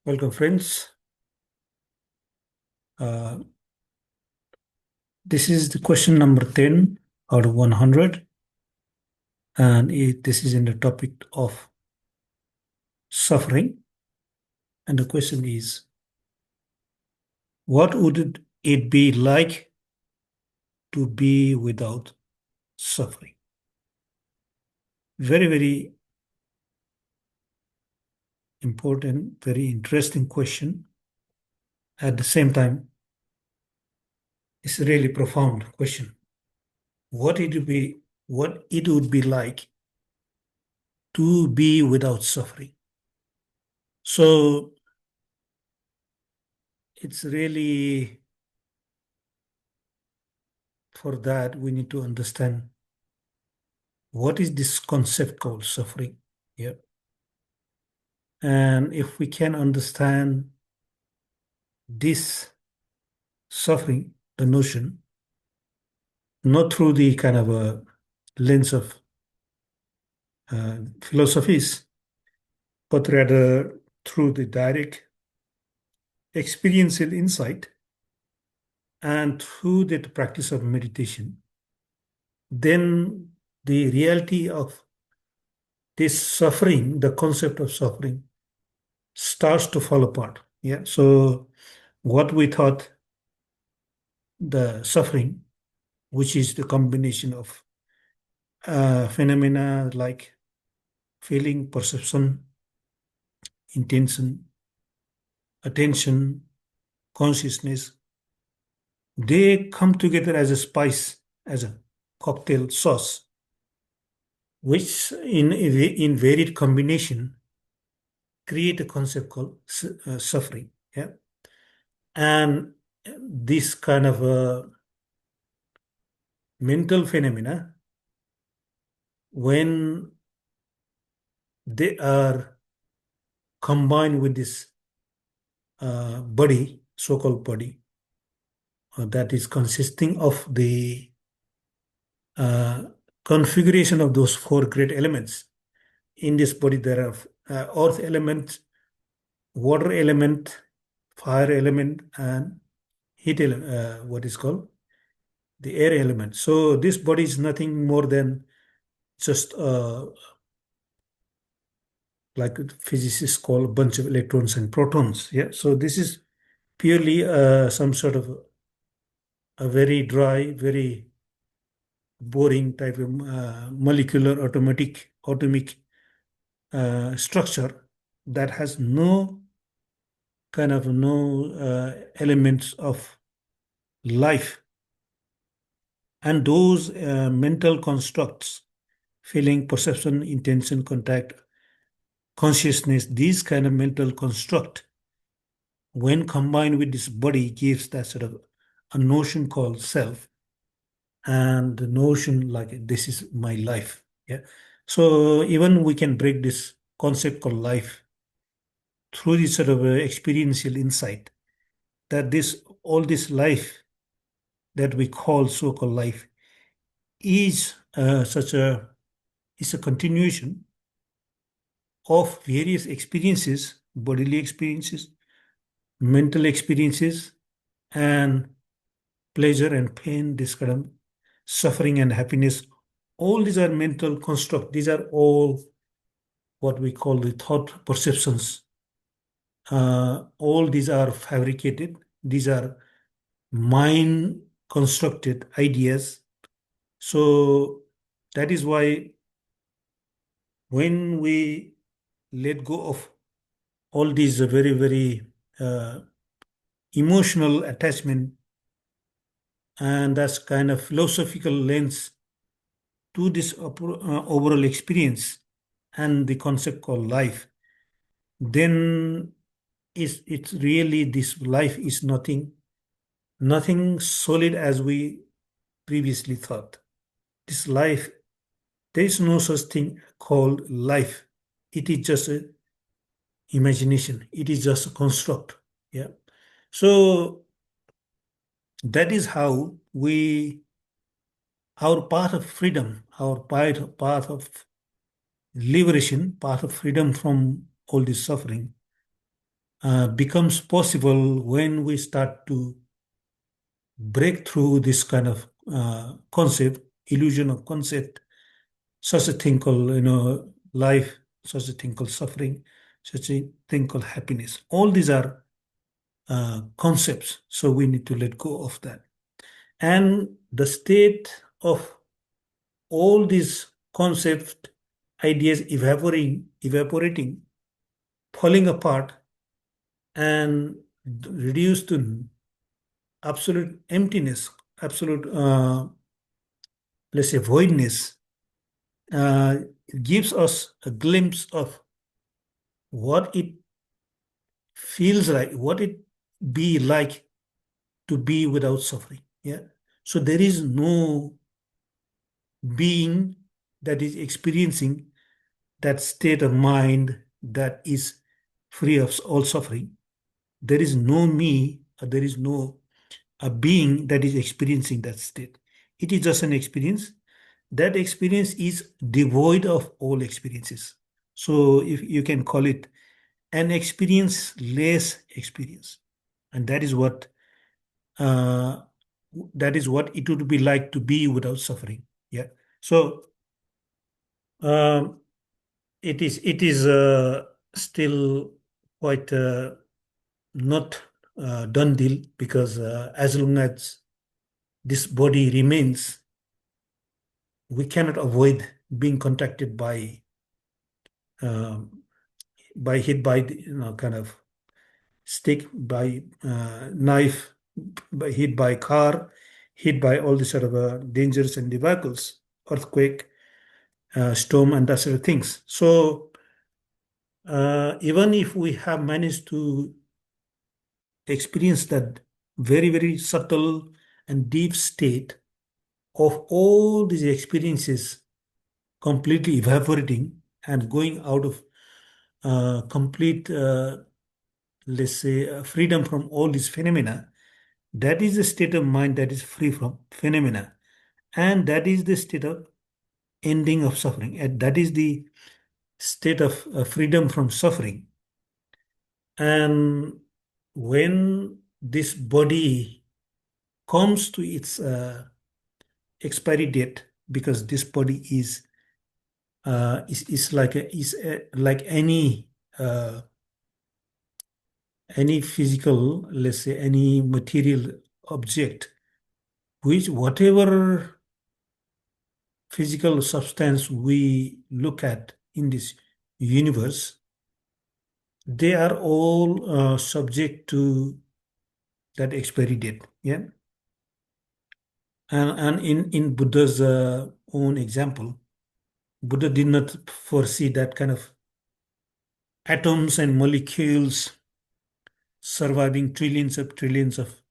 Welcome, friends. Uh, this is the question number 10 out of 100, and this is in the topic of suffering. And the question is, what would it be like to be without suffering? Very, very important, very interesting question. At the same time, it's a really profound question. What it would be like to be without suffering. So it's really, for that, we need to understand what is this concept called suffering. Yeah. And if we can understand this suffering, the notion, not through the kind of a lens of philosophies, but rather through the direct experiential insight and through the practice of meditation, then the reality of this suffering, the concept of suffering, starts to fall apart. Yeah. So what we thought the suffering, which is the combination of phenomena like feeling, perception, intention, attention, consciousness, they come together as a spice, as a cocktail sauce, which in varied combination create a concept called suffering. Yeah. And this kind of mental phenomena, when they are combined with this body, so-called body, that is consisting of the uh, configuration of those four great elements. In this body, there are earth element, water element, fire element, and heat element, what is called the air element. So this body is nothing more than just like physicists call a bunch of electrons and protons. Yeah. So this is purely some sort of a very dry, very boring type of molecular atomic structure that has no elements of life. And those mental constructs, feeling, perception, intention, contact, consciousness, these kind of mental construct, when combined with this body, gives that sort of a notion called self, and the notion like this is my life. Yeah. So even we can break this concept called life through this sort of experiential insight, that this all this life that we call so-called life is such a is a continuation of various experiences, bodily experiences, mental experiences, and pleasure and pain, this kind of suffering and happiness. All these are mental construct. These are all what we call the thought perceptions. All these are fabricated. These are mind constructed ideas. So that is why when we let go of all these very, very uh, emotional attachment and that's kind of philosophical lens to this overall experience and the concept called life, then it's really this life is nothing solid as we previously thought. This life, there is no such thing called life. It is just a imagination. It is just a construct. Yeah. So that is how our path of freedom, our path of liberation, path of freedom from all this suffering, becomes possible when we start to break through this kind of concept, illusion of concept, such a thing called, life, such a thing called suffering, such a thing called happiness. All these are concepts, so we need to let go of that. And the state of all these concept ideas evaporating, falling apart, and reduced to absolute emptiness, absolute, let's say, voidness, uh, gives us a glimpse of what it feels like, what it be like to be without suffering. Yeah. So there is no being that is experiencing that state of mind that is free of all suffering. There is no me, or there is no a being that is experiencing that state. It is just an experience. That experience is devoid of all experiences. So if you can call it an experience-less experience, and uh, that is what it would be like to be without suffering. Yeah. So um, it is still quite not done deal, because as long as this body remains, we cannot avoid being contacted um, by hit by kind of stick, by knife, by hit by car, hit by all these sort of dangers and debacles, earthquake, storm, and that sort of things. So even if we have managed to experience that very, very subtle and deep state of all these experiences completely evaporating and going out of complete, let's say, freedom from all these phenomena, that is the state of mind that is free from phenomena. And that is the state of ending of suffering. And that is the state of freedom from suffering. And when this body comes to its expiry date, because this body is like any physical, let's say, any material object, which whatever physical substance we look at in this universe, they are all subject to that expiry date. Yeah. And in Buddha's own example, Buddha did not foresee that kind of atoms and molecules surviving trillions of,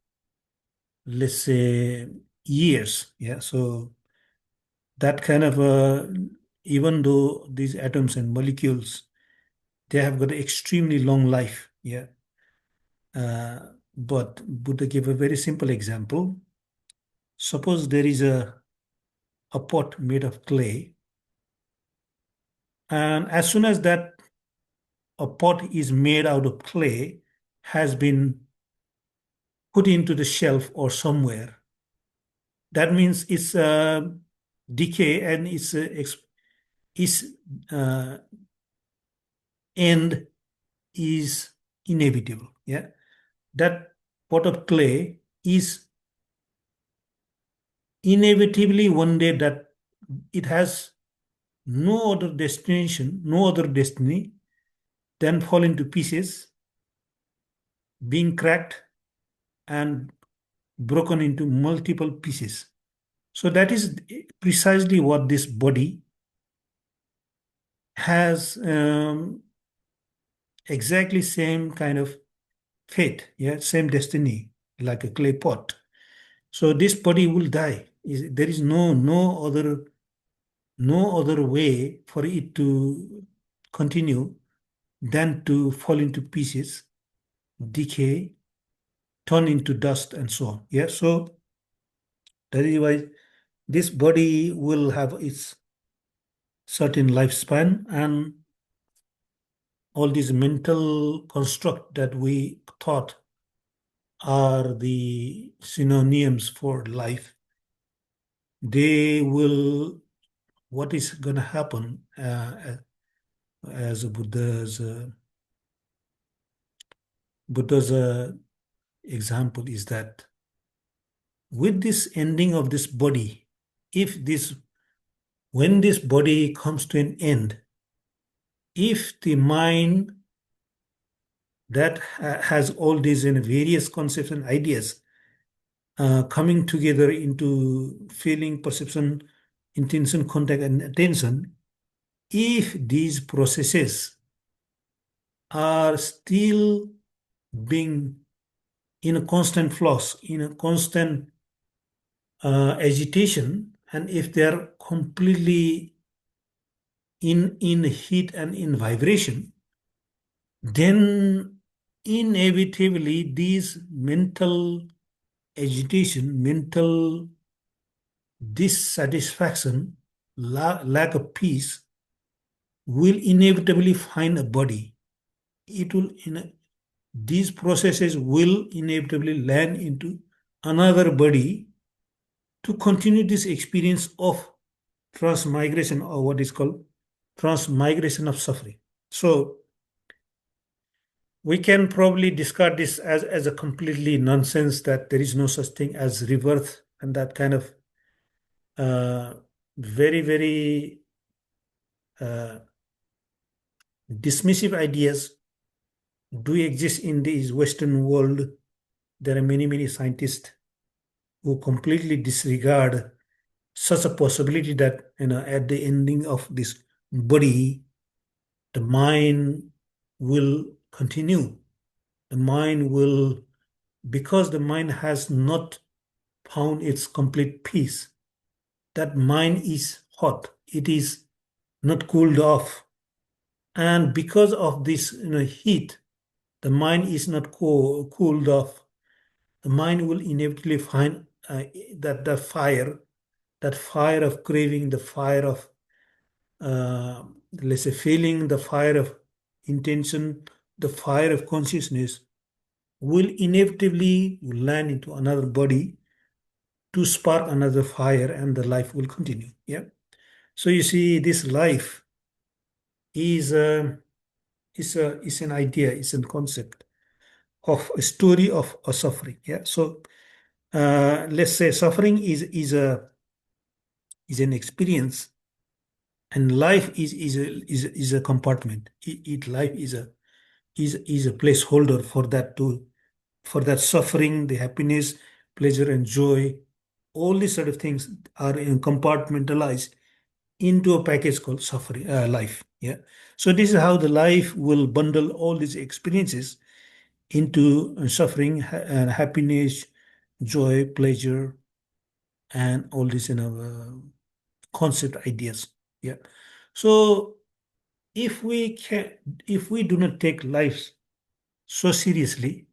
let's say, years. Yeah. So that kind of, even though these atoms and molecules, they have got an extremely long life. Yeah. Uh, but Buddha gave a very simple example. Suppose there is a pot made of clay, and as soon as that a pot is made out of clay, has been put into the shelf or somewhere, that means its decay and its uh, end is inevitable. Yeah, that pot of clay is inevitably one day that it has no other destination, no other destiny than fall into pieces, being cracked and broken into multiple pieces. So that is precisely what this body has, exactly same kind of fate, yeah, same destiny, like a clay pot. So this body will die. There is no other way for it to continue than to fall into pieces, decay, turn into dust, and so on. Yeah. So that is why this body will have its certain lifespan, and all these mental construct that we thought are the synonyms for life, they will, what is going to happen as Buddha's example is that with this ending of this body, if this, when this body comes to an end, if the mind that has all these various concepts and ideas coming together into feeling, perception, intention, contact, and attention, if these processes are still being in a constant flux, in a constant agitation, and if they are completely in heat and in vibration, then inevitably these mental agitation, mental dissatisfaction, lack of peace will inevitably find a body. It will, these processes will inevitably land into another body to continue this experience of transmigration, or what is called transmigration of suffering. So we can probably discard this as a completely nonsense, that there is no such thing as rebirth, and that kind of uh, very, very uh, dismissive ideas do exist in this Western world. There are many, many scientists who completely disregard such a possibility that, at the ending of this body, the mind will continue. The mind will, because the mind has not found its complete peace. That mind is hot. It is not cooled off. And because of this heat, the mind is not cooled off. The mind will inevitably find that fire of craving, the fire of, uh, let's say, feeling, the fire of intention, the fire of consciousness will inevitably land into another body to spark another fire, and the life will continue. Yeah. So you see, this life is is an idea, is a concept of a story of a suffering. Yeah. So let's say suffering is an experience, and life is a compartment. Life is a placeholder for that, to for that suffering, the happiness, pleasure, and joy. All these sort of things are compartmentalized into a package called suffering, life. Yeah. So this is how the life will bundle all these experiences into suffering, happiness, joy, pleasure, and all these concept ideas. Yeah. So if we can, if we do not take life so seriously,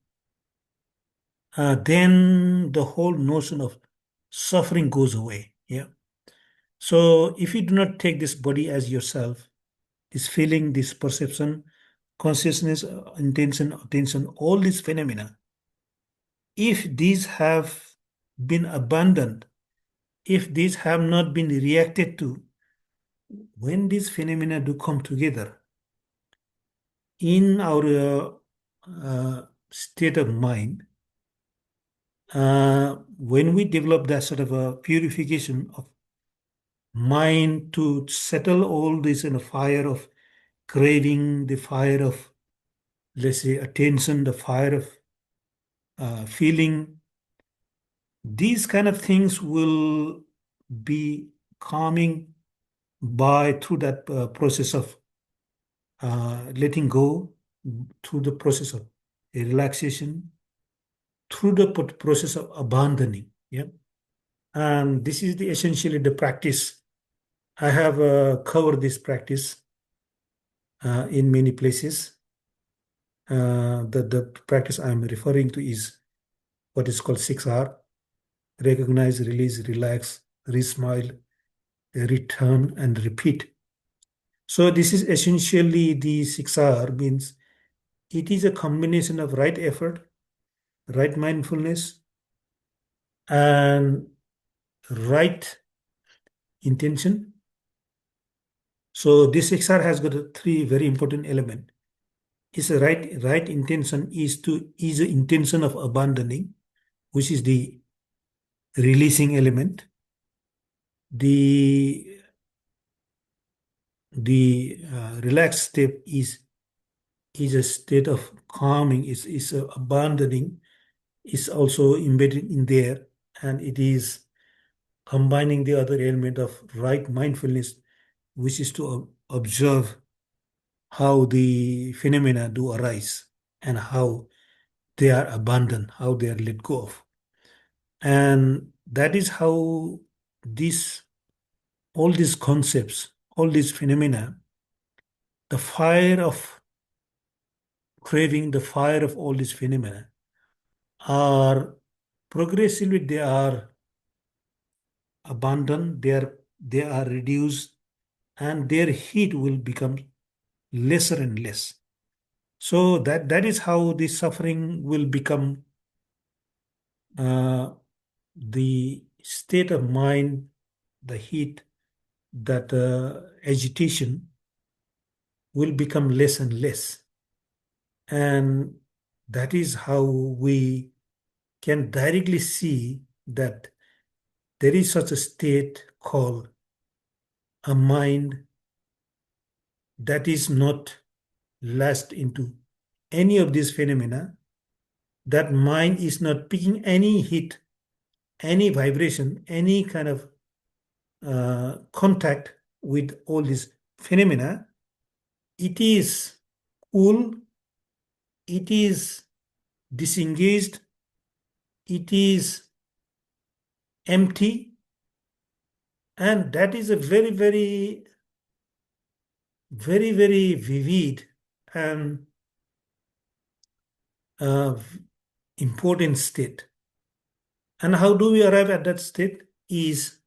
then the whole notion of suffering goes away. Yeah. So if you do not take this body as yourself, this feeling, this perception, consciousness, intention, attention, all these phenomena, if these have been abandoned, if these have not been reacted to, when these phenomena do come together in our state of mind, when we develop that sort of a purification of mind to settle all this in a fire of craving, the fire of, let's say, attention, the fire of feeling, these kind of things will be calming by through that process of letting go, through the process of relaxation, through the process of abandoning. Yeah. And this is the essentially the practice. I have covered this practice in many places. The practice I'm referring to is what is called 6R: recognize, release, relax, resmile, return, and repeat. So this is essentially the 6R means it is a combination of right effort, right mindfulness, and right intention. So this 6R has got three very important elements. Is a right intention is the intention of abandoning, which is the releasing element. The relaxed state is a state of calming, is abandoning, is also embedded in there, and it is combining the other element of right mindfulness, which is to observe how the phenomena do arise and how they are abandoned, how they are let go of. And that is how these all these concepts, all these phenomena, the fire of craving, the fire of all these phenomena are progressively they are abandoned, they are reduced, and their heat will become lesser and less. So that is how the suffering will become uh, the state of mind, the heat, that agitation will become less and less. And that is how we can directly see that there is such a state called a mind that is not lashed into any of these phenomena. That mind is not picking any heat, any vibration, any kind of contact with all these phenomena. It is cool, it is disengaged, it is empty, and that is a very, very, very, very vivid and uh, important state. And how do we arrive at that state? Is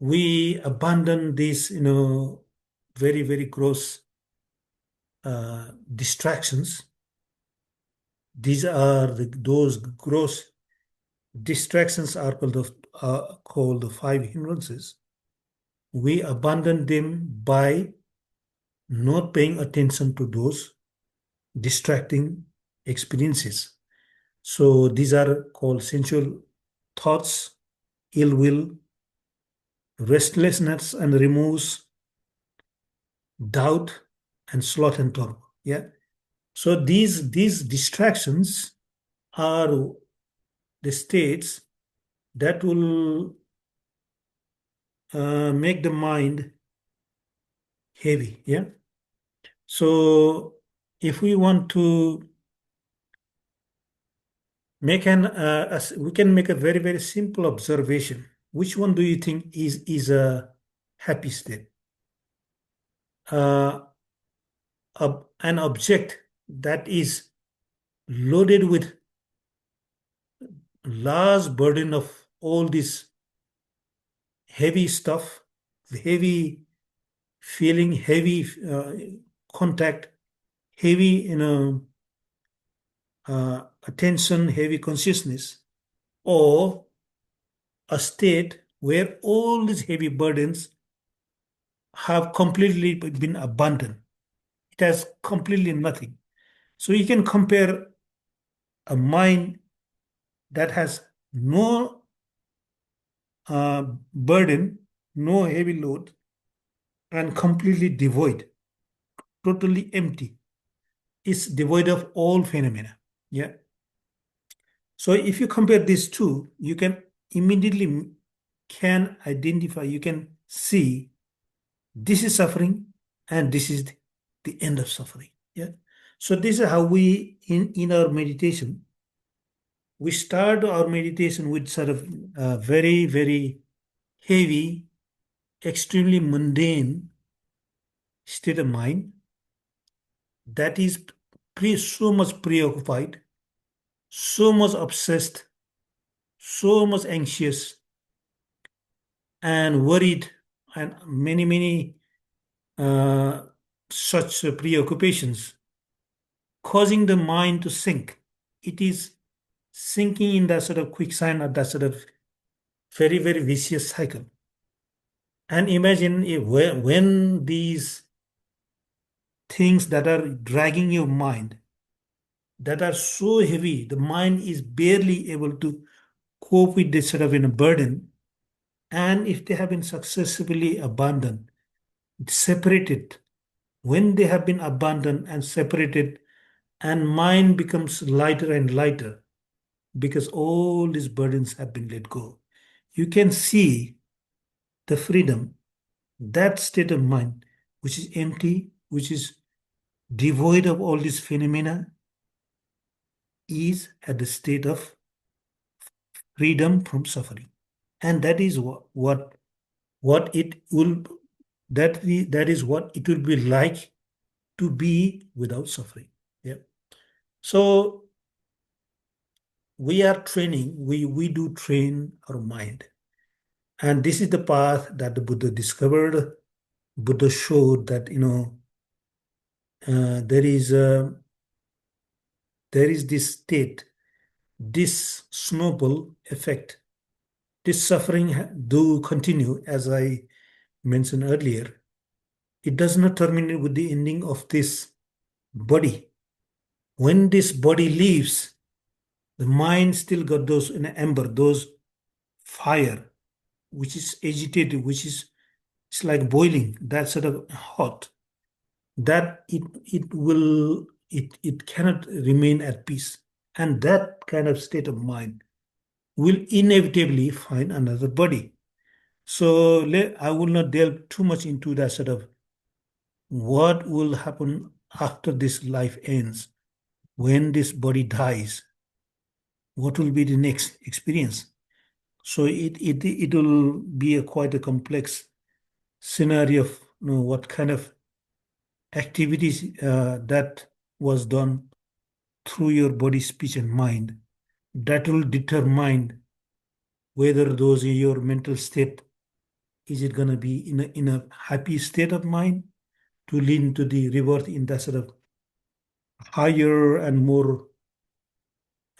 we abandon these, very, very gross distractions. These are those gross distractions are called the five hindrances. We abandon them by not paying attention to those distracting experiences. So these are called sensual thoughts, ill will, restlessness, and removes doubt and sloth and torpor. Yeah. So these distractions are the states that will make the mind heavy. Yeah. So if we want to we can make a very, very simple observation. Which one do you think is a happy state? Uh, an object that is loaded with large burden of all this heavy stuff, heavy feeling, heavy contact, heavy attention, heavy consciousness, or a state where all these heavy burdens have completely been abandoned. It has completely nothing. So you can compare a mind that has no burden, no heavy load, and completely devoid, totally empty. It's devoid of all phenomena. Yeah. So if you compare these two, you can immediately can identify, you can see this is suffering and this is the end of suffering. Yeah. So this is how we in our meditation, we start our meditation with sort of very, very heavy, extremely mundane state of mind that is so much preoccupied, so much obsessed, so much anxious and worried, and many, many such preoccupations, causing the mind to sink. It is sinking in that sort of quicksand or that sort of very, very vicious cycle. And imagine if when these things that are dragging your mind, that are so heavy, the mind is barely able to cope with this sort of burden. And if they have been successfully abandoned, separated, when they have been abandoned and separated, and mind becomes lighter and lighter because all these burdens have been let go, you can see the freedom, that state of mind, which is empty, which is devoid of all these phenomena, is at the state of freedom from suffering. And that is what it will that is what it will be like to be without suffering. Yeah. So we are training, we do train our mind. And this is the path that the Buddha discovered. Buddha showed that there is this state, this snowball effect. This suffering do continue, as I mentioned earlier. It does not terminate with the ending of this body. When this body leaves, the mind still got those in ember, those fire, which is agitated, which is it's like boiling, that sort of hot, that it cannot remain at peace. And that kind of state of mind will inevitably find another body. So I will not delve too much into that sort of what will happen after this life ends, when this body dies, what will be the next experience. So it will be quite a complex scenario of what kind of activities that was done through your body, speech, and mind, that will determine whether those in your mental state, is it going to be in a happy state of mind to lead to the rebirth in that sort of higher and more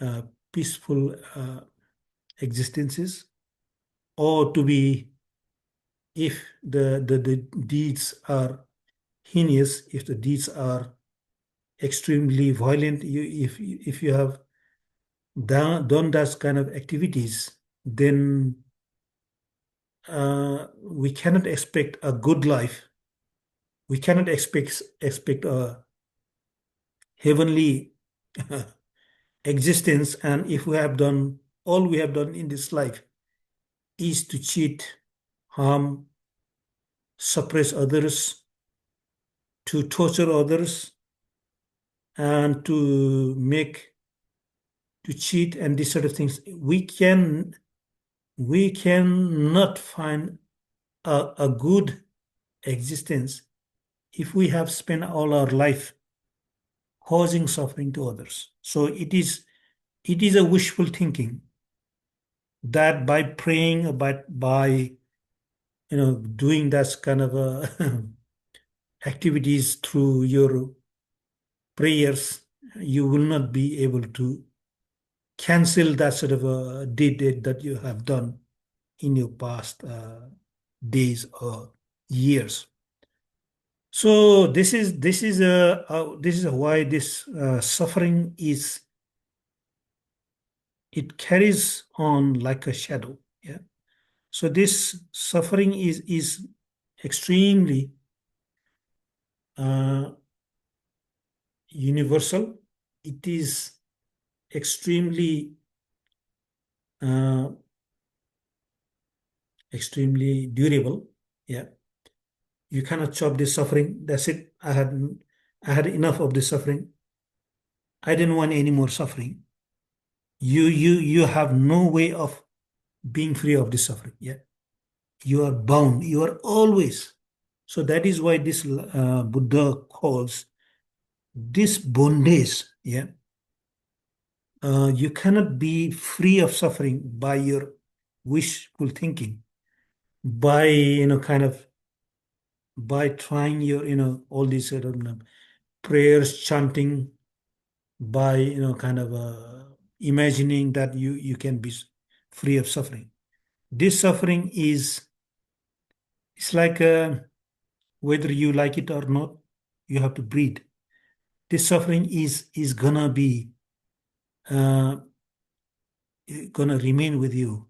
uh, peaceful existences, or to be, if the deeds are heinous, if the deeds are extremely violent, if you have done those kind of activities, then we cannot expect a good life. We cannot expect a heavenly existence. And if we have done all we have done in this life is to cheat, harm, suppress others, to torture others, and to cheat and these sort of things, we cannot find a good existence if we have spent all our life causing suffering to others. So it is a wishful thinking that by praying, by doing that kind of activities through your prayers, you will not be able to cancel that sort of a deed that you have done in your past days or years. So this is why this suffering it carries on like a shadow. Yeah. So this suffering is extremely uh, universal. It is extremely uh, extremely durable. Yeah. You cannot stop this suffering. That's it. I had enough of this suffering. I didn't want any more suffering. You have no way of being free of this suffering. Yeah. You are bound. You are always. So that is why this Buddha calls this bondage. Yeah. You cannot be free of suffering by your wishful thinking, by kind of by trying your, all these sort of prayers, chanting, by, kind of imagining that you can be free of suffering. This suffering is, it's like whether you like it or not, you have to breathe. This suffering is uh, gonna remain with you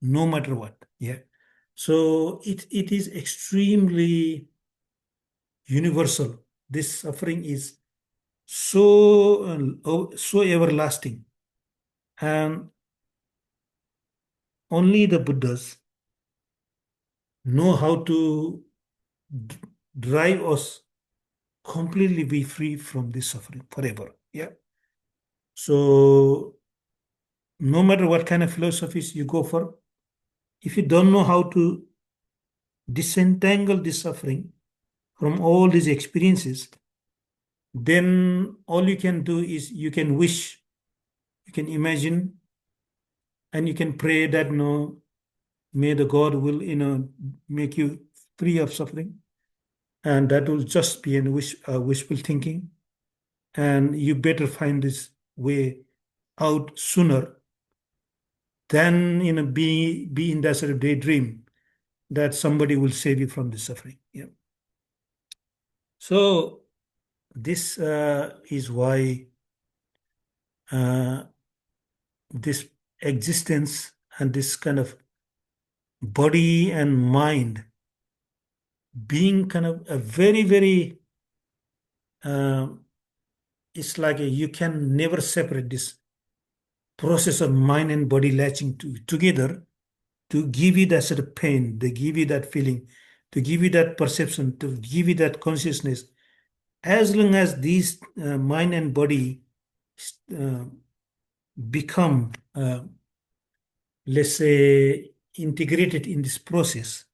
no matter what. Yeah. So it is extremely universal. This suffering is so so everlasting, and only the Buddhas know how to d- drive us completely be free from this suffering forever. Yeah. So no matter what kind of philosophies you go for, if you don't know how to disentangle this suffering from all these experiences, then all you can do is you can wish, you can imagine, and you can pray that no, may the God will, make you free of suffering, and that will just be wishful thinking, and you better find this way out sooner than be in that sort of daydream that somebody will save you from the suffering. Yeah. So this is why uh, this existence and this kind of body and mind being kind of a very, very, uh, it's like you can never separate this process of mind and body latching together to give you that sort of pain, to give you that feeling, to give you that perception, to give you that consciousness. As long as these mind and body uh, become, let's say, integrated in this process,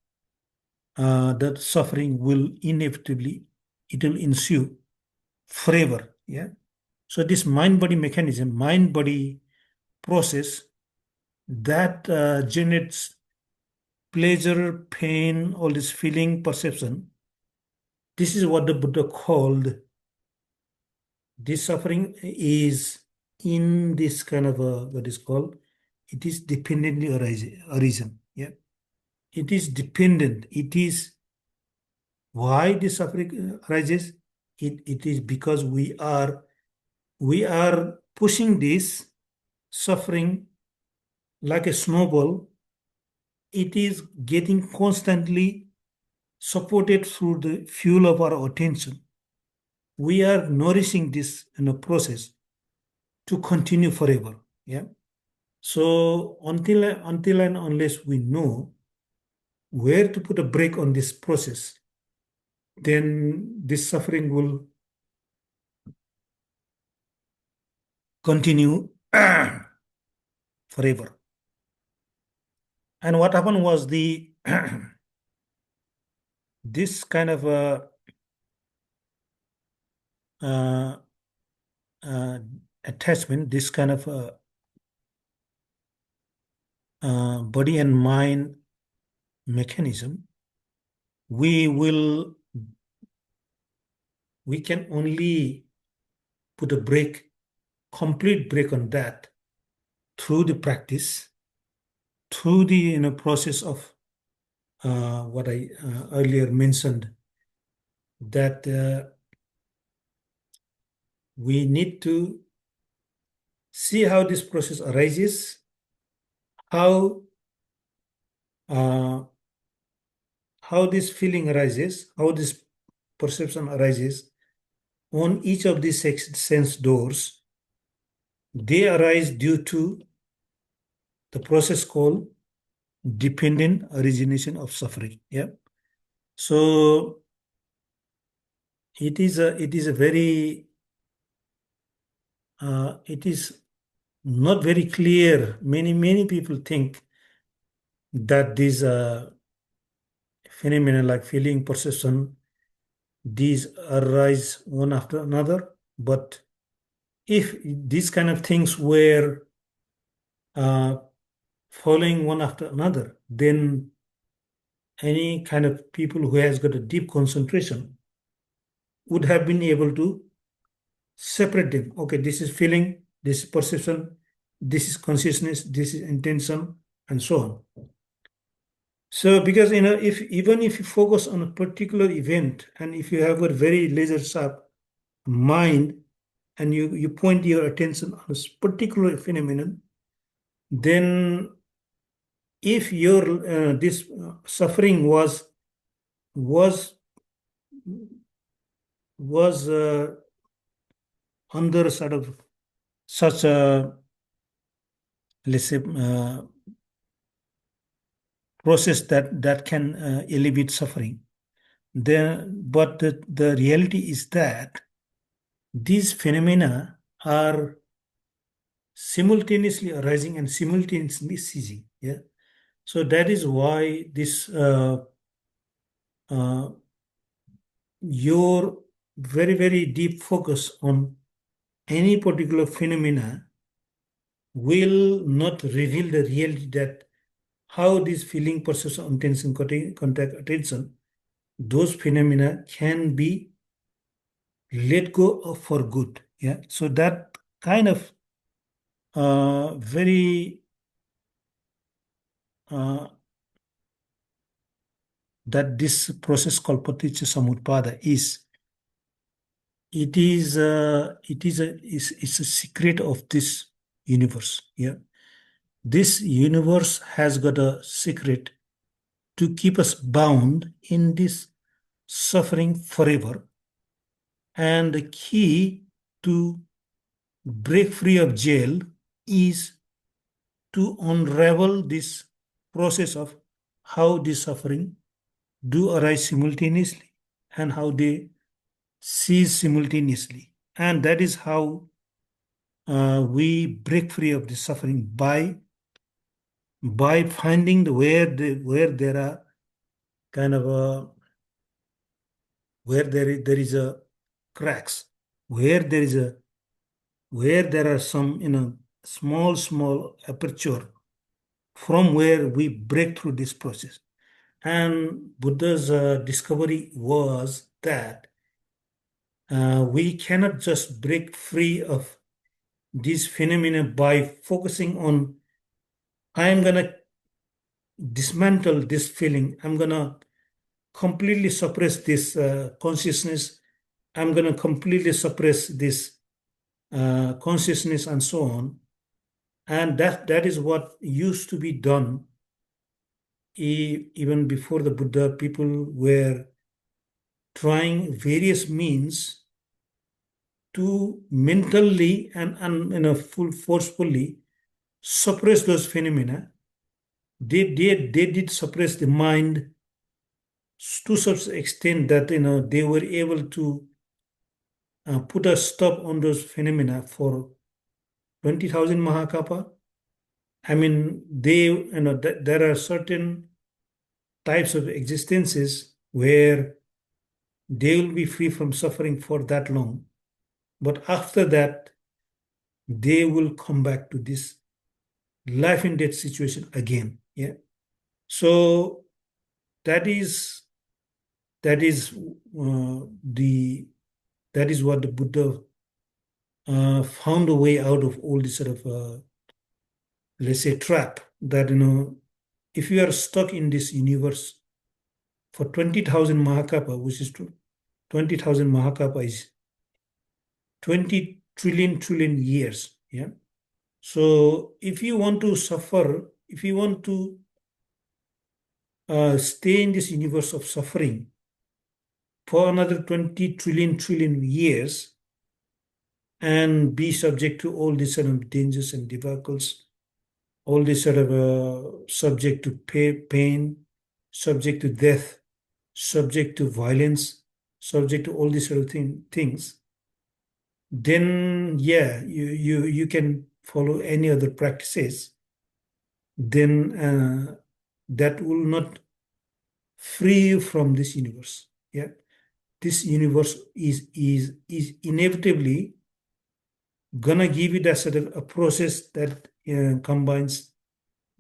that suffering will inevitably, it will ensue forever. Yeah. So this mind-body mechanism, mind-body process that generates pleasure, pain, all this feeling, perception. This is what the Buddha called this suffering is in this kind of what is called, it is dependently arisen. Yeah. It is dependent. It is why this suffering arises. It is because we are pushing this suffering like a snowball. It is getting constantly supported through the fuel of our attention. We are nourishing this in a process to continue forever. Yeah. So until and unless we know where to put a break on this process, then this suffering will continue forever. And what happened was the this kind of uh, uh, attachment, this kind of body and mind mechanism, we will we can only put a break, complete break on that through the practice, through the process of what I earlier mentioned, that we need to see how this process arises, how uh, how this feeling arises, how this perception arises on each of these sense doors. They arise due to the process called dependent origination of suffering. Yeah. So it is a very it is not very clear. Many people think that these phenomena like feeling, perception, these arise one after another. But if these kind of things were uh, following one after another, then any kind of people who has got a deep concentration would have been able to separate them. Okay, this is feeling, this is perception, this is consciousness, this is intention, and so on. So because if even if you focus on a particular event and if you have a very laser sharp mind and you point your attention on a particular phenomenon, then if your this suffering was was under sort of such a, let's say, process that can alleviate suffering, then but the reality is that these phenomena are simultaneously arising and simultaneously ceasing. Yeah. So that is why this uh, your very, very deep focus on any particular phenomena will not reveal the reality that how this feeling, perception, intention, contact, attention, those phenomena can be let go of for good. Yeah. So that kind of very uh, that this process called paticca samutpada is it's a secret of this universe. Yeah, this universe has got a secret to keep us bound in this suffering forever, and the key to break free of jail is to unravel this process of how this suffering do arise simultaneously and how they cease simultaneously. And that is how we break free of the suffering by finding where there are kind of a where there is a cracks, where there is a where there are some small aperture from where we break through this process. And Buddha's discovery was that we cannot just break free of these phenomena by focusing on, I am going to dismantle this feeling, I'm going to completely suppress this consciousness, I'm going to completely suppress this consciousness, and so on. And that is what used to be done even before the Buddha. People were trying various means to mentally and full forcefully suppress those phenomena. They did suppress the mind to such extent that they were able to put a stop on those phenomena for 20,000 Mahakapa. I mean, there are certain types of existences where they will be free from suffering for that long, but after that, they will come back to this life and death situation again. Yeah. So that is that is the that is what the Buddha found a way out of all this sort of let's say trap, that if you are stuck in this universe for 20,000 Mahakapa, which is 20,000 Mahakapa is 20 trillion years. Yeah. So if you want to suffer, if you want to stay in this universe of suffering for another 20 trillion years and be subject to all these sort of dangers and debacles, all this sort of subject to pain, subject to death, subject to violence, subject to all these sort of things, then yeah, you can follow any other practices. Then that will not free you from this universe. Yeah, this universe is inevitably gonna give you that sort of a process that combines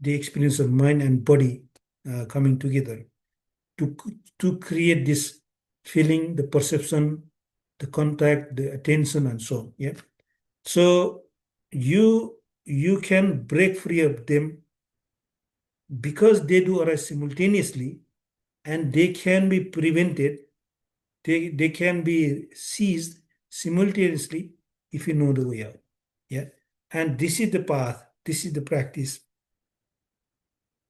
the experience of mind and body coming together. to, to create this feeling, the perception, the contact, the attention, and so on. Yeah. So you can break free of them because they do arise simultaneously, and they can be prevented, they can be seized simultaneously if you know the way out. Yeah. And this is the path, this is the practice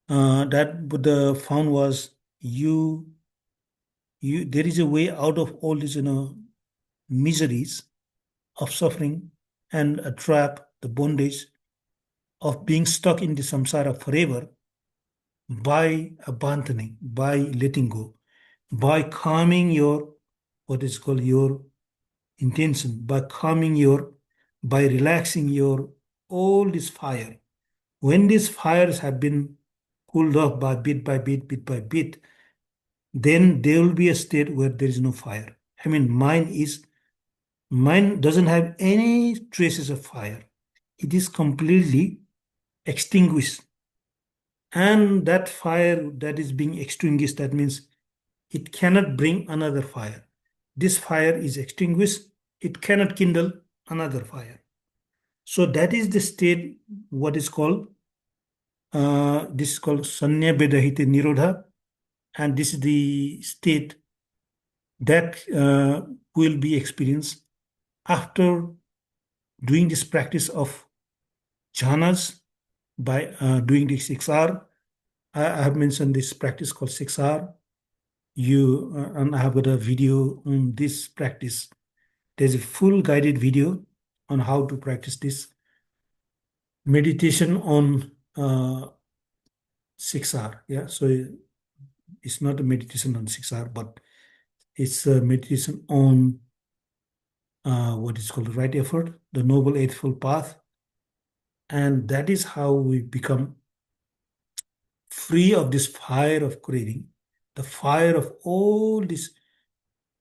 that Buddha found was you there is a way out of all these miseries of suffering and a trap, the bondage of being stuck in the samsara forever by abandoning, by letting go, by calming your what is called your intention, by calming your, by relaxing your all this fire. When these fires have been cooled off by bit, bit by bit, then there will be a state where there is no fire. I mean, mine doesn't have any traces of fire. It is completely extinguished. And that fire that is being extinguished, that means it cannot bring another fire. This fire is extinguished, it cannot kindle another fire. So that is the state, what is called, this is called Sanya Bedahite Nirodha, and this is the state that will be experienced after doing this practice of jhanas by doing the 6R. I have mentioned this practice called 6R. And I have got a video on this practice. There's a full guided video on how to practice this meditation on 6R. Yeah, so it's not a meditation on 6R, but it's a meditation on what is called right effort, the Noble Eightfold Path. And that is how we become free of this fire of craving, the fire of all these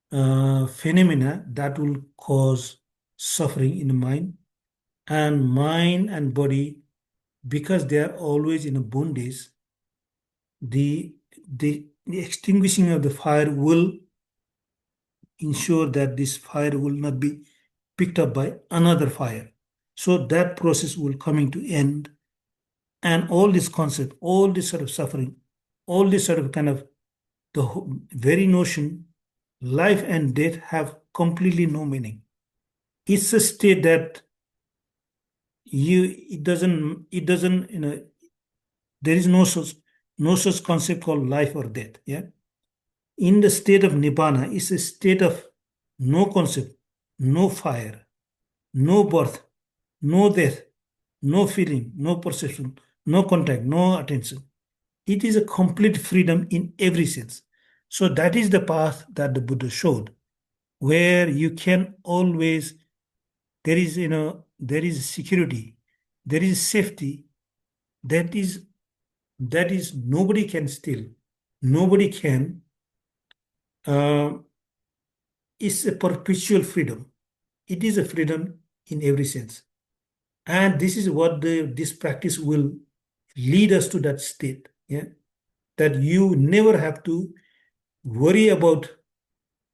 phenomena that will cause suffering in the mind and body, because they are always in a bondage. The, the extinguishing of the fire will ensure that this fire will not be picked up by another fire. So that process will coming to end, and all this concept, all this sort of suffering, all this sort of kind of the very notion, life and death have completely no meaning. It's a state that it doesn't there is no such concept called life or death. Yeah. In the state of Nibbana, it's a state of no concept, no fire, no birth, no death, no feeling, no perception, no contact, no attention. It is a complete freedom in every sense. So that is the path that the Buddha showed, where you can always, there is security, there is safety, that is nobody can steal, nobody can. It's a perpetual freedom. It is a freedom in every sense. And this is what this practice will lead us to that state. Yeah. That you never have to worry about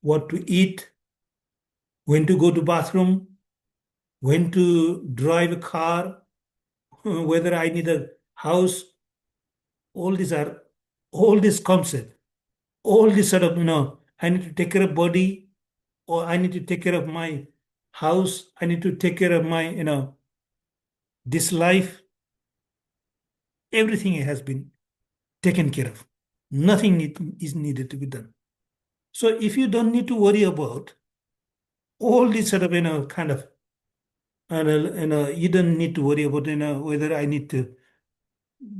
what to eat, when to go to bathroom, when to drive a car, whether I need a house. All these are all this concept, all this sort of, I need to take care of body, or I need to take care of my house, I need to take care of my, this life. Everything has been taken care of. Nothing is needed to be done. So if you don't need to worry about all this sort of, kind of, you don't need to worry about, whether I need to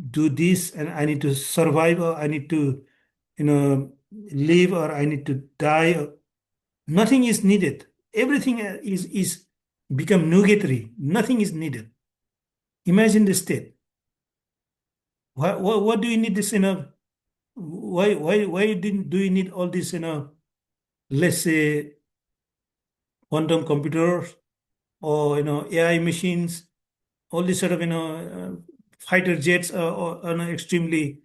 do this and I need to survive, or I need to, live, or I need to die. Nothing is needed. Everything is become nugatory. Nothing is needed. Imagine the state. What do you need this, why do you need all this, let's say, quantum computers, or, AI machines, all this sort of, fighter jets, or extremely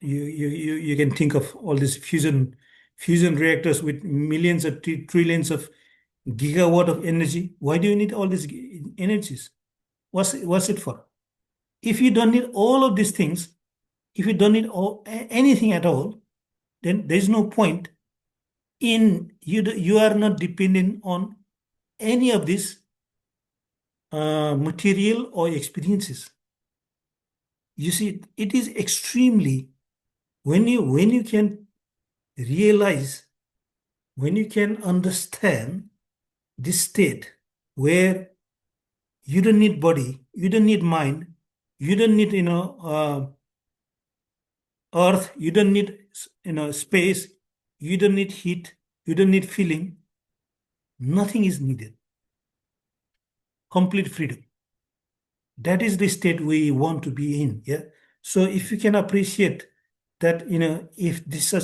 You can think of all these fusion reactors with millions of trillions of gigawatt of energy. Why do you need all these energies? What's it for? If you don't need all of these things, if you don't need anything at all, then there's no point in you. You are not dependent on any of these material or experiences. You see, it is extremely when you can realize, when you can understand this state where you don't need body, you don't need mind, you don't need earth, you don't need space, you don't need heat, you don't need feeling, nothing is needed. Complete freedom. That is the state we want to be in. Yeah. So if you can appreciate that, if this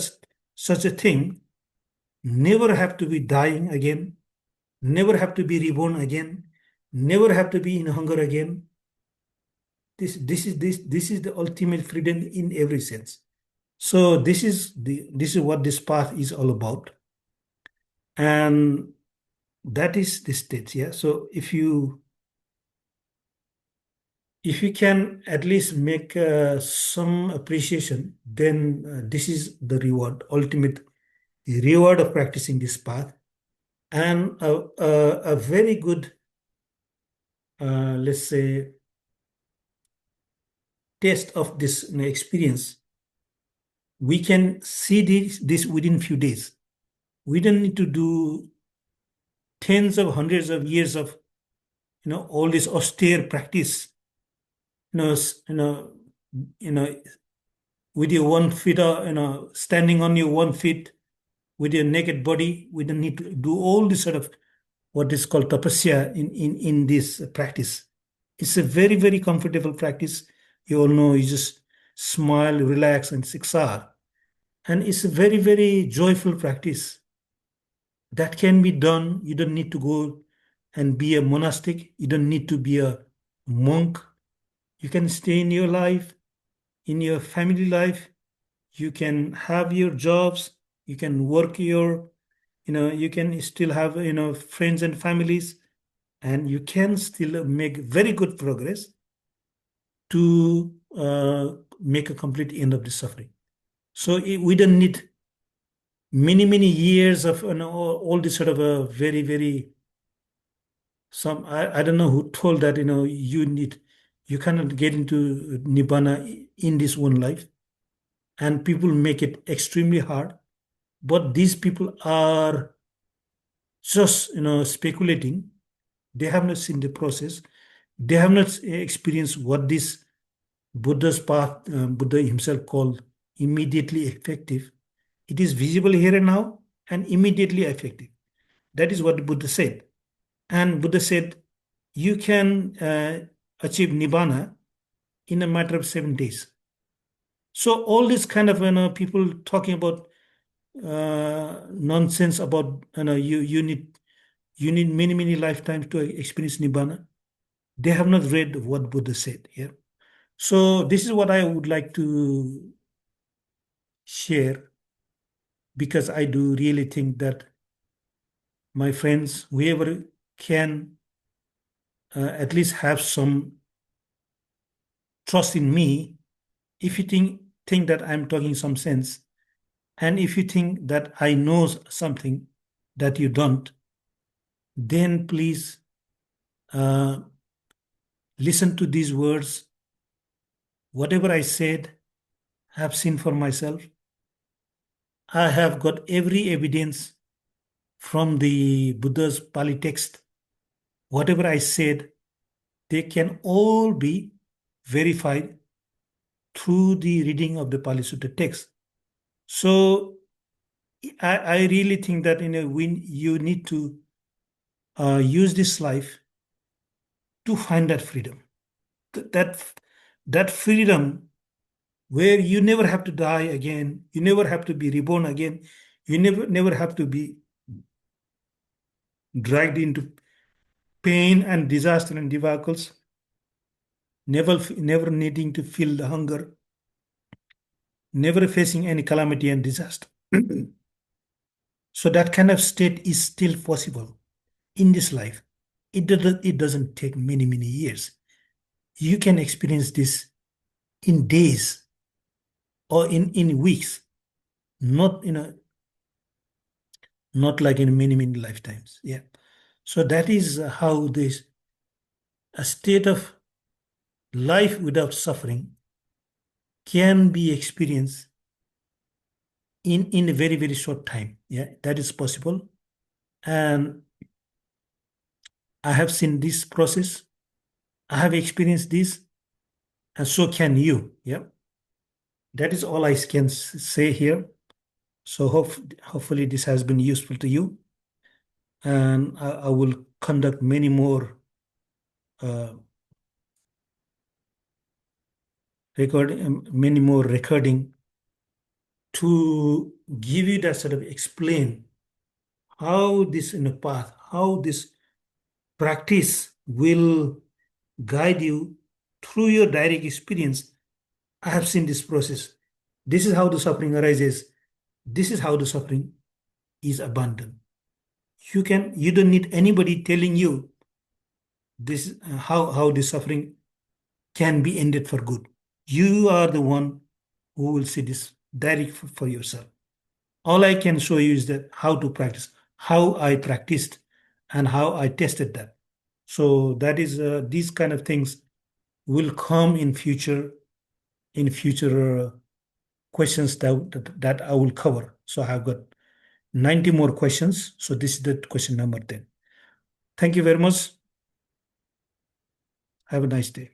such a thing, never have to be dying again, never have to be reborn again, never have to be in hunger again. This is the ultimate freedom in every sense. So this is what this path is all about, and that is the state. Yeah. So if you can at least make some appreciation, then this is the ultimate reward of practicing this path, and a very good, let's say, taste of this experience. We can see this within few days. We don't need to do tens of hundreds of years of all this austere practice. You know, you know, with your one feet, standing on your one feet with your naked body. We don't need to do all this sort of what is called tapasya in this practice. It's a very, very comfortable practice. You all know, you just smile, relax, and siksar. And it's a very, very joyful practice that can be done. You don't need to go and be a monastic. You don't need to be a monk. You can stay in your life, in your family life. You can have your jobs. You can work you can still have, friends and families, and you can still make very good progress to make a complete end of the suffering. So we don't need many, many years of all this sort of a very, very I don't know who told that, you cannot get into Nibbana in this one life, and people make it extremely hard. But these people are just, speculating. They have not seen the process. They have not experienced what this Buddha's path, Buddha himself called immediately effective. It is visible here and now and immediately effective. That is what Buddha said. And Buddha said, you can achieve Nibbana in a matter of 7 days. So all this kind of, people talking about nonsense about, you need many, many lifetimes to experience Nibbana. They have not read what Buddha said here. So this is what I would like to share, because I do really think that my friends, whoever can at least have some trust in me, if you think that I'm talking some sense, and if you think that I know something that you don't, then please uh, listen to these words. Whatever I said, I have seen for myself. I have got every evidence from the Buddha's Pali text. Whatever I said, they can all be verified through the reading of the Pali Sutta text. So I really think that you need to use this life to find that freedom. That that freedom where you never have to die again, you never have to be reborn again, you never have to be dragged into pain and disaster and debacles, never needing to feel the hunger, never facing any calamity and disaster. So that kind of state is still possible in this life. It doesn't take many, many years. You can experience this in days or in weeks, not not like in many, many lifetimes. Yeah. So that is how this a state of life without suffering can be experienced in a very, very short time. Yeah, that is possible. And I have seen this process. I have experienced this, and so can you. Yeah. That is all I can say here. So hopefully this has been useful to you. And I will conduct uh, many more recording to give you that sort of explain how this in a path, how this practice will guide you through your direct experience. I have seen this process. This is how the suffering arises. This is how the suffering is abandoned. You don't need anybody telling you this how the suffering can be ended for good. You are the one who will see this direct for yourself. All I can show you is that how to practice, how I practiced, and how I tested that. So that is these kind of things will come in future questions that I will cover. So I have got 90 more questions. So this is the question number 10. Thank you very much. Have a nice day.